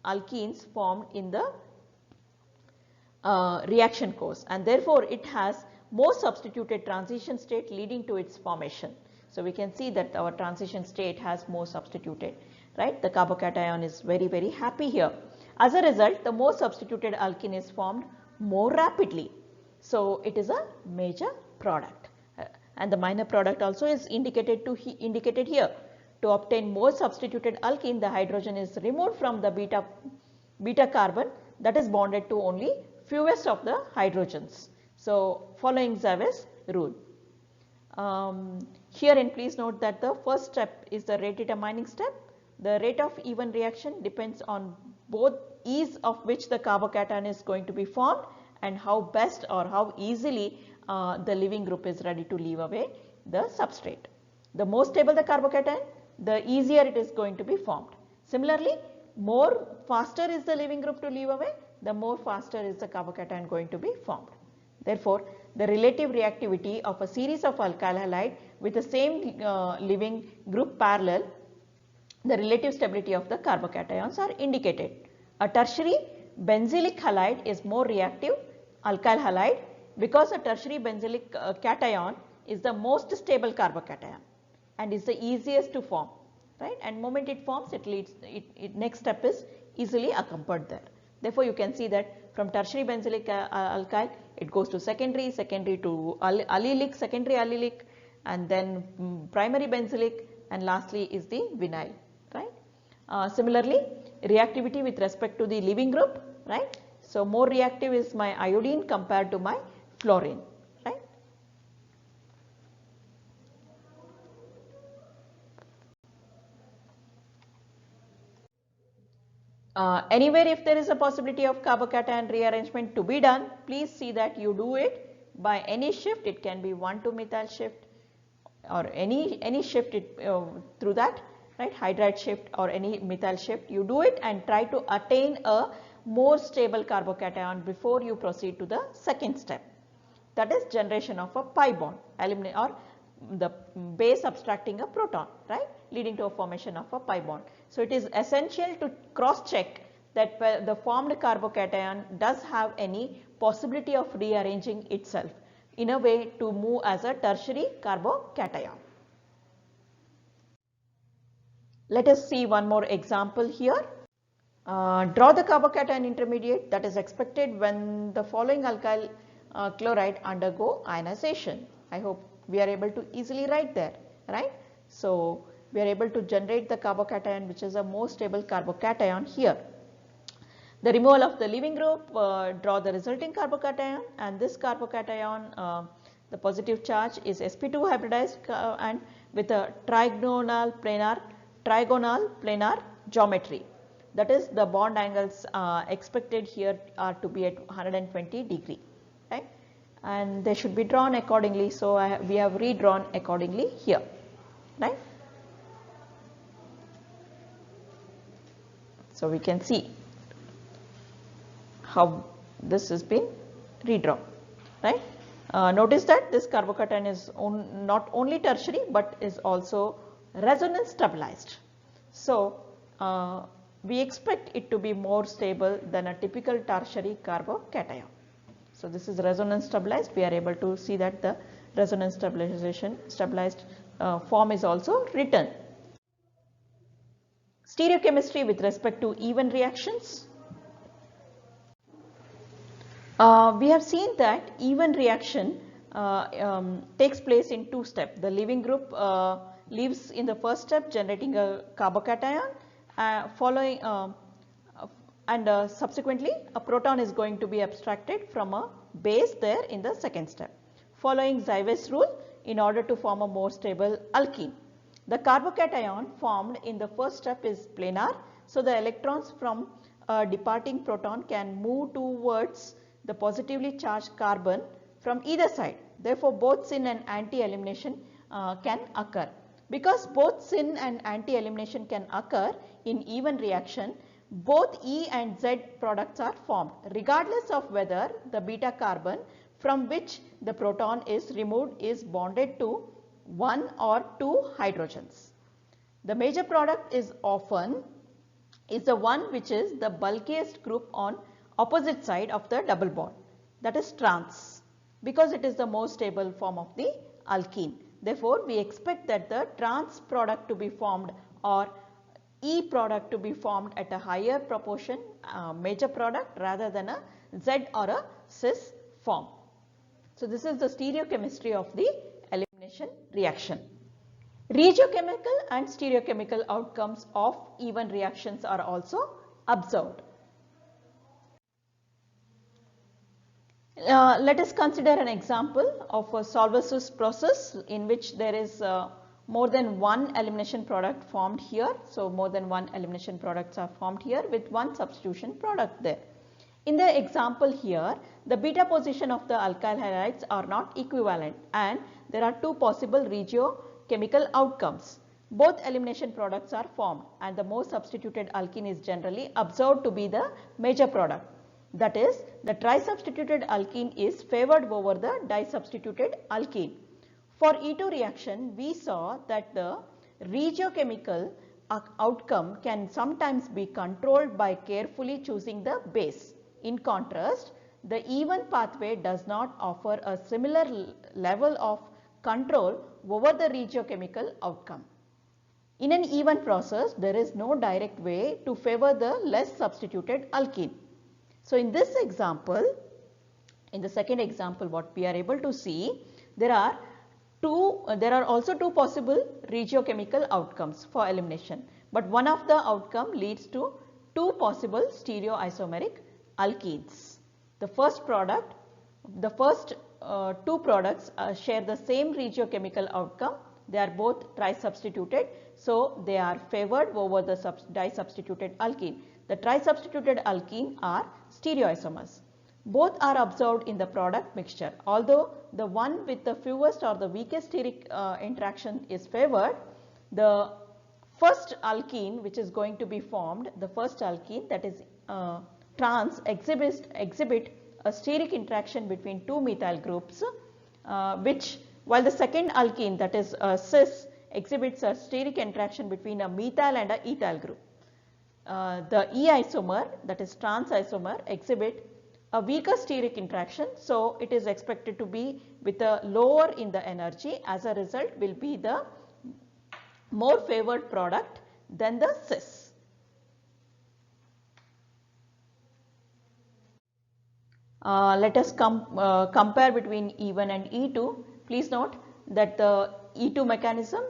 alkenes formed in the reaction course, and therefore it has more substituted transition state leading to its formation. So, we can see that our transition state has more substituted, right. The carbocation is very happy here. As a result, the more substituted alkene is formed more rapidly. So, it is a major product, and the minor product also is indicated here. To obtain more substituted alkene, the hydrogen is removed from the beta carbon that is bonded to only fewest of the hydrogens. So, following Zavis rule. Herein, please note that the first step is the rate determining step. The rate of even reaction depends on both ease of which the carbocation is going to be formed and how best or how easily the leaving group is ready to leave away the substrate. The more stable the carbocation, the easier it is going to be formed. Similarly, more faster is the leaving group to leave away, the more faster is the carbocation going to be formed. Therefore, the relative reactivity of a series of alkyl halide with the same leaving group parallel, the relative stability of the carbocations are indicated. A tertiary benzylic halide is more reactive alkyl halide because a tertiary benzylic cation is the most stable carbocation and is the easiest to form, right, and moment it forms, next step is easily accompanied there. Therefore, you can see that from tertiary benzylic alkyl it goes to secondary to allylic, secondary allylic, and then primary benzylic, and lastly is the vinyl, right. Similarly, reactivity with respect to the leaving group, right. So, more reactive is my iodine compared to my fluorine, right. Anywhere if there is a possibility of carbocation rearrangement to be done, please see that you do it by any shift. It can be 1,2-methyl shift or any shift through that, right, hydride shift or any methyl shift. You do it and try to attain a more stable carbocation before you proceed to the second step, that is generation of a pi bond, or the base subtracting a proton, right, leading to a formation of a pi bond. So it is essential to cross check that the formed carbocation does have any possibility of rearranging itself in a way to move as a tertiary carbocation. Let us see one more example here. Draw the carbocation intermediate that is expected when the following alkyl chloride undergo ionization. I hope we are able to easily write there, right. So we are able to generate the carbocation which is a more stable carbocation here. The removal of the leaving group, draw the resulting carbocation, and this carbocation, the positive charge is sp2 hybridized and with a trigonal planar geometry. That is, the bond angles expected here are to be at 120 degree, right, and they should be drawn accordingly. So we have redrawn accordingly here, right. So we can see how this has been redrawn, right. Notice that this carbocation is not only tertiary but is also resonance stabilized. So we expect it to be more stable than a typical tertiary carbocation. So this is resonance stabilized. We are able to see that the resonance stabilized form is also written. Stereochemistry with respect to even reactions. We have seen that even reaction takes place in two steps. The leaving group leaves in the first step generating a carbocation, and subsequently a proton is going to be abstracted from a base there in the second step, following Zywie's rule in order to form a more stable alkene. The carbocation formed in the first step is planar, so the electrons from a departing proton can move towards the positively charged carbon from either side. Therefore, both syn and anti-elimination can occur. Because both syn and anti-elimination can occur in even reaction, both E and Z products are formed regardless of whether the beta carbon from which the proton is removed is bonded to one or two hydrogens. The major product is often the one which is the bulkiest group on opposite side of the double bond, that is trans, because it is the most stable form of the alkene. Therefore, we expect that the trans product to be formed or E product to be formed at a higher proportion major product rather than a Z or a cis form. So this is the stereochemistry of the elimination reaction. Regiochemical and stereochemical outcomes of even reactions are also observed. Let us consider an example of a Solversus process in which there is more than one elimination product formed here. So more than one elimination products are formed here with one substitution product there. In the example here, the beta position of the alkyl halides are not equivalent and there are two possible regiochemical outcomes. Both elimination products are formed and the most substituted alkene is generally observed to be the major product. That is, the trisubstituted alkene is favored over the disubstituted alkene. For E2 reaction, we saw that the regiochemical outcome can sometimes be controlled by carefully choosing the base. In contrast, the even pathway does not offer a similar level of control over the regiochemical outcome. In an even process, there is no direct way to favor the less substituted alkene. So in this example, in the second example, what we are able to see, there are also two possible regiochemical outcomes for elimination, but one of the outcome leads to two possible stereoisomeric alkenes. The first two products share the same regiochemical outcome. They are both trisubstituted, so they are favored over the disubstituted alkene. The trisubstituted alkene are stereoisomers. Both are observed in the product mixture. Although the one with the fewest or the weakest steric interaction is favored, the first alkene which is going to be formed, the first alkene, that is trans, exhibit a steric interaction between two methyl groups, which while the second alkene, that is cis, exhibits a steric interaction between a methyl and a ethyl group. The E isomer, that is trans isomer, exhibit a weaker steric interaction, so it is expected to be with a lower in the energy. As a result, will be the more favored product than the cis. Let us compare between E1 and E2. Please note that the E2 mechanism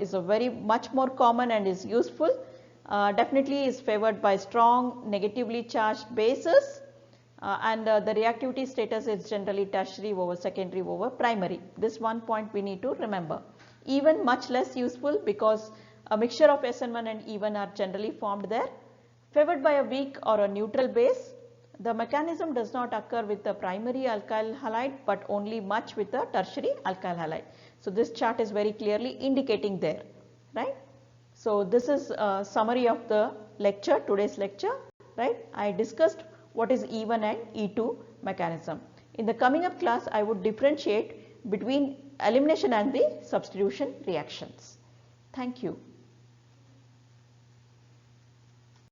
is a very much more common and is useful. Definitely is favored by strong negatively charged bases, and the reactivity status is generally tertiary over secondary over primary. This one point we need to remember. E1 much less useful because a mixture of SN1 and E1 are generally formed there. Favored by a weak or a neutral base. The mechanism does not occur with the primary alkyl halide, but only much with the tertiary alkyl halide. So this chart is very clearly indicating there, right? So this is a summary of the lecture, today's lecture, right? I discussed what is E1 and E2 mechanism. In the coming up class, I would differentiate between elimination and the substitution reactions. Thank you.